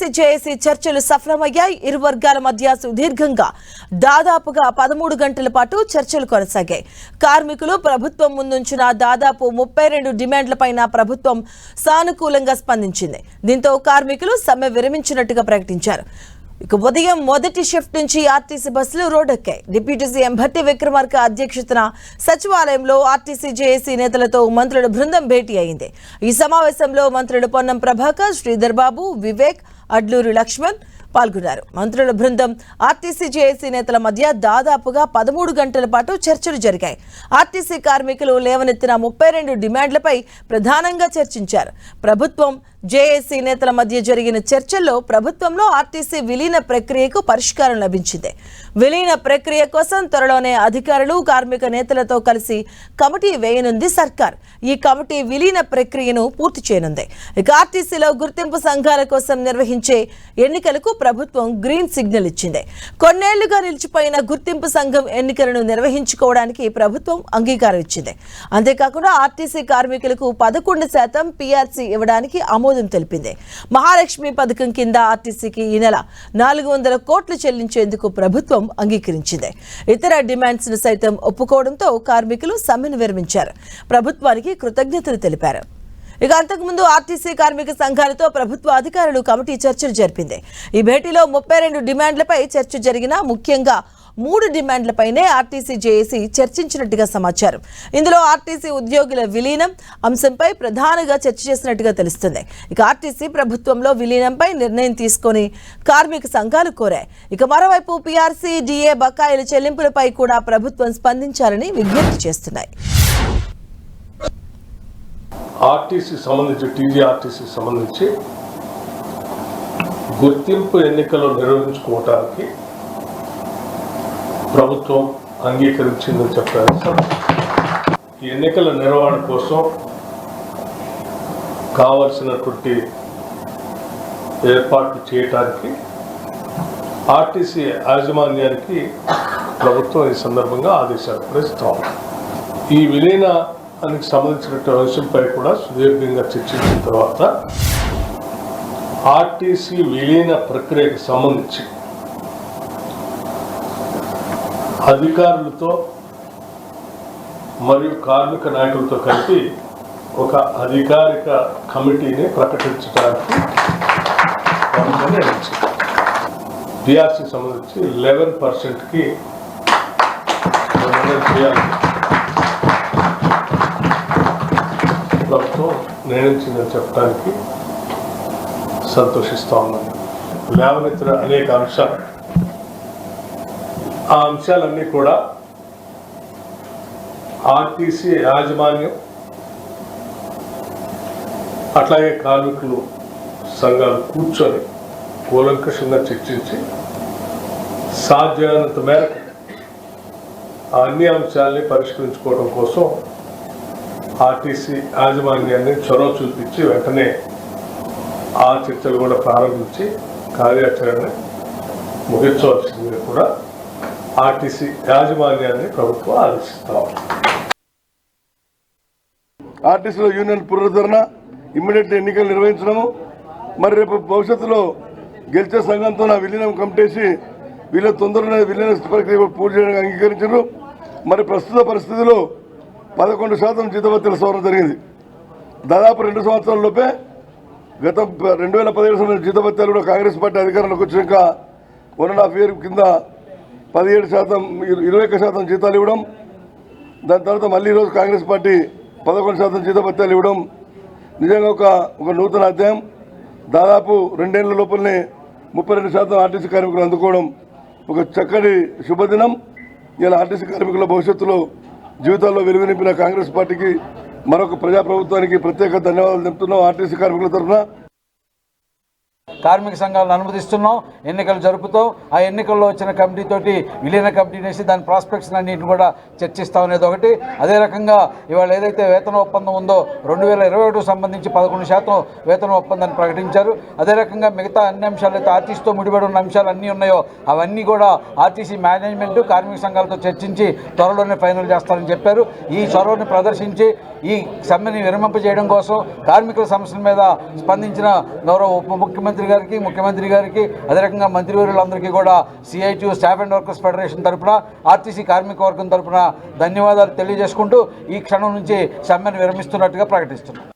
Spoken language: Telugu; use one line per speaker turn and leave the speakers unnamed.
ఆర్టీసీ జేఏసీ చర్చలు సఫలమయ్యాయి. ఇరు వర్గాల మధ్య సుదీర్ఘంగా దాదాపుగా 13 గంటల పాటు చర్చలు కొనసాగాయి. కార్మికులు ప్రభుత్వం ముందుంచిన దాదాపు 32 డిమాండ్లపైన ప్రభుత్వం సానుకూలంగా స్పందించింది. దీంతో కార్మికులు సమ్మె విరమించినట్టుగా ప్రకటించారు. ఇక ఉదయం మొదటి షిఫ్ట్ నుంచి ఆర్టీసీ బస్సులు రోడ్డెక్కాయి. డిప్యూటీ సీఎం భట్టి విక్రమార్క అధ్యక్షతన సచివాలయంలో ఆర్టీసీ జేఏసీ నేతలతో మంత్రుల బృందం భేటీ అయింది. ఈ సమావేశంలో మంత్రులు పొన్నం ప్రభాకర్, శ్రీధర్ బాబు, వివేక్, అడ్లూరి లక్ష్మణ్ పాల్గొన్నారు. మంత్రుల బృందం ఆర్టీసీ జేఏసీ నేతల మధ్య దాదాపుగా 13 గంటల పాటు చర్చలు జరిగాయి. ఆర్టీసీ కార్మికులు లేవనెత్తిన 32 డిమాండ్లపై ప్రధానంగా చర్చించారు. ప్రభుత్వం జేఏసీ నేతల మధ్య జరిగిన చర్చల్లో ప్రభుత్వంలో ఆర్టీసీ విలీన ప్రక్రియకు పరిష్కారం లభించింది. విలీన ప్రక్రియ కోసం త్వరలోనే అధికారులు, కార్మిక నేతలతో కలిసి కమిటీ వేయనుంది సర్కార్. ఈ కమిటీ విలీన ప్రక్రియను పూర్తి చేయనుంది. ఇక ఆర్టీసీలో గుర్తింపు సంఘాల కోసం నిర్వహించే ఎన్నికలకు ప్రభుత్వం గ్రీన్ సిగ్నల్ ఇచ్చింది. కొన్నేళ్లుగా నిలిచిపోయిన గుర్తింపు సంఘం ఎన్నికలను నిర్వహించుకోవడానికి ప్రభుత్వం అంగీకారం ఇచ్చింది. అంతేకాకుండా ఆర్టీసీ కార్మికులకు 11% పీఆర్సీ ఇవ్వడానికి ఆమోదం తెలిపింది. మహాలక్ష్మి పథకం కింద ఆర్టీసీకి ఈ నెల 400 కోట్లు చెల్లించేందుకు ప్రభుత్వం అంగీకరించింది. ఇతర డిమాండ్స్ ను సైతం ఒప్పుకోవడంతో కార్మికులు సమ్మెను విరమించారు. ప్రభుత్వానికి కృతజ్ఞతలు తెలిపారు. ఇక అంతకుముందు ఆర్టీసీ కార్మిక సంఘాలతో ప్రభుత్వ అధికారులు కమిటీ చర్చలు జరిపింది. ఈ భేటీలో 32 డిమాండ్లపై చర్చ జరిగినా ముఖ్యంగా 3 డిమాండ్లపైనే ఆర్టీసీ జేఏసీ చర్చించినట్టుగా సమాచారం. ఇందులో ఆర్టీసీ ఉద్యోగుల విలీనం అంశంపై ప్రధానంగా చర్చ చేసినట్టుగా తెలుస్తుంది. ఇక ఆర్టీసీ ప్రభుత్వంలో విలీనంపై నిర్ణయం తీసుకొని కార్మిక సంఘాలు కోరాయి. ఇక మరోవైపు పీఆర్సీ, డిఏ బకాయిల చెల్లింపులపై కూడా ప్రభుత్వం స్పందించాలని విజ్ఞప్తి చేస్తున్నాయి.
టీజీఆర్టీసీ సంబంధించి గుర్తింపు ఎన్నికలు నిర్వహించుకోవటానికి ప్రభుత్వం అంగీకరించిందని చెప్పారు. ఈ ఎన్నికల నిర్వహణ కోసం కావలసినటువంటి ఏర్పాట్లు చేయటానికి ఆర్టీసీ యాజమాన్యానికి ప్రభుత్వం ఈ సందర్భంగా ఆదేశాలు ప్రస్తుతం ఈ విలీనానికి సంబంధించినటువంటి అంశంపై కూడా సుదీర్ఘంగా చర్చించిన తర్వాత ఆర్టీసీ విలీన ప్రక్రియకు సంబంధించి అధికారులతో మరియు కార్మిక నాయకులతో కలిపి ఒక అధికారిక కమిటీని ప్రకటించడానికి నిర్ణయించింది. పీఆర్సీ సంబంధించి 11%కి నిర్ణయం చేయాలని ప్రభుత్వం నిర్ణయించిందని చెప్పడానికి సంతోషిస్తా ఉన్నాను. లేవనెత్తిన అనేక అంశాలు, ఆ అంశాలన్నీ కూడా ఆర్టీసీ యాజమాన్యం అట్లాగే కార్మికులు సంఘాలు కూర్చొని కూలంకషంగా చర్చించి సాధ్యమైనంత మేరకు అన్ని అంశాలని పరిష్కరించుకోవడం కోసం ఆర్టీసీ యాజమాన్యాన్ని చొరవ చూపించి వెంటనే ఆ చర్చలు కూడా ప్రారంభించి కార్యాచరణ ముగించవలసింది కూడా ఆర్టీసీ యాజమాన్యాన్ని ప్రభుత్వం ఆదేశిస్తాం.
ఆర్టీసీలో యూనియన్ పునరుద్ధరణ, ఇమ్మీడియట్ ఎన్నికలు నిర్వహించడము, మరి రేపు భవిష్యత్తులో గెలిచే సంఘంతో నా విలీనం కమిటేసి వీళ్ళ తొందరగా విలీన ప్రక్రియ పూర్తి చేయడానికి అంగీకరించారు. మరి ప్రస్తుత పరిస్థితిలో 11% జీతభత్యాల సవరణ జరిగింది. దాదాపు 2 సంవత్సరాలలోపే గత 2017 సంబంధించిన జీతభత్యాలు కూడా కాంగ్రెస్ పార్టీ అధికారంలోకి వచ్చినాక 1.5 year కింద 17%, 21% జీతాలు ఇవ్వడం, దాని తర్వాత మళ్ళీ ఈరోజు కాంగ్రెస్ పార్టీ 11% జీతభత్యాలు ఇవ్వడం నిజంగా ఒక నూతన అధ్యాయం. దాదాపు 2 ఏళ్ల లోపలనే 32% ఆర్టీసీ కార్మికులు అందుకోవడం ఒక చక్కటి శుభదినం. ఇలా ఆర్టీసీ కార్మికుల భవిష్యత్తులో జీవితాల్లో వెలుగు నింపిన కాంగ్రెస్ పార్టీకి, మరొక ప్రజాప్రభుత్వానికి ప్రత్యేక ధన్యవాదాలు చెప్తున్నాం. ఆర్టీసీ కార్మికుల తరఫున
కార్మిక సంఘాలను అనుమతిస్తున్నాం. ఎన్నికలు జరుపుతూ ఆ ఎన్నికల్లో వచ్చిన కమిటీతోటి విలీన కమిటీని వేసి దాని ప్రాస్పెక్ట్స్ అన్నింటిని కూడా చర్చిస్తామనేది ఒకటి. అదే రకంగా ఇవాళ ఏదైతే వేతన ఒప్పందం ఉందో 2021 సంబంధించి 11% వేతన ఒప్పందాన్ని ప్రకటించారు. అదే రకంగా మిగతా అన్ని అంశాలు అయితే ఆర్టీసీతో ముడిపడి ఉన్న అంశాలు అన్నీ ఉన్నాయో అవన్నీ కూడా ఆర్టీసీ మేనేజ్మెంట్ కార్మిక సంఘాలతో చర్చించి త్వరలోనే ఫైనల్ చేస్తారని చెప్పారు. ఈ చొరవని ప్రదర్శించి ఈ సమ్మెని విరమింపజేయడం కోసం కార్మికుల సమస్యల మీద స్పందించిన గౌరవ ఉప ముఖ్యమంత్రి గారికి, ముఖ్యమంత్రి గారికి, అదే రకంగా మంత్రివర్యులందరికీ కూడా CITU staff and workers federation తరఫున, RTC కార్మిక వర్గం తరఫున ధన్యవాదాలు తెలియజేసుకుంటూ ఈ క్షణం నుంచి సమ్మెను విరమిస్తున్నట్టుగా ప్రకటిస్తున్నాం.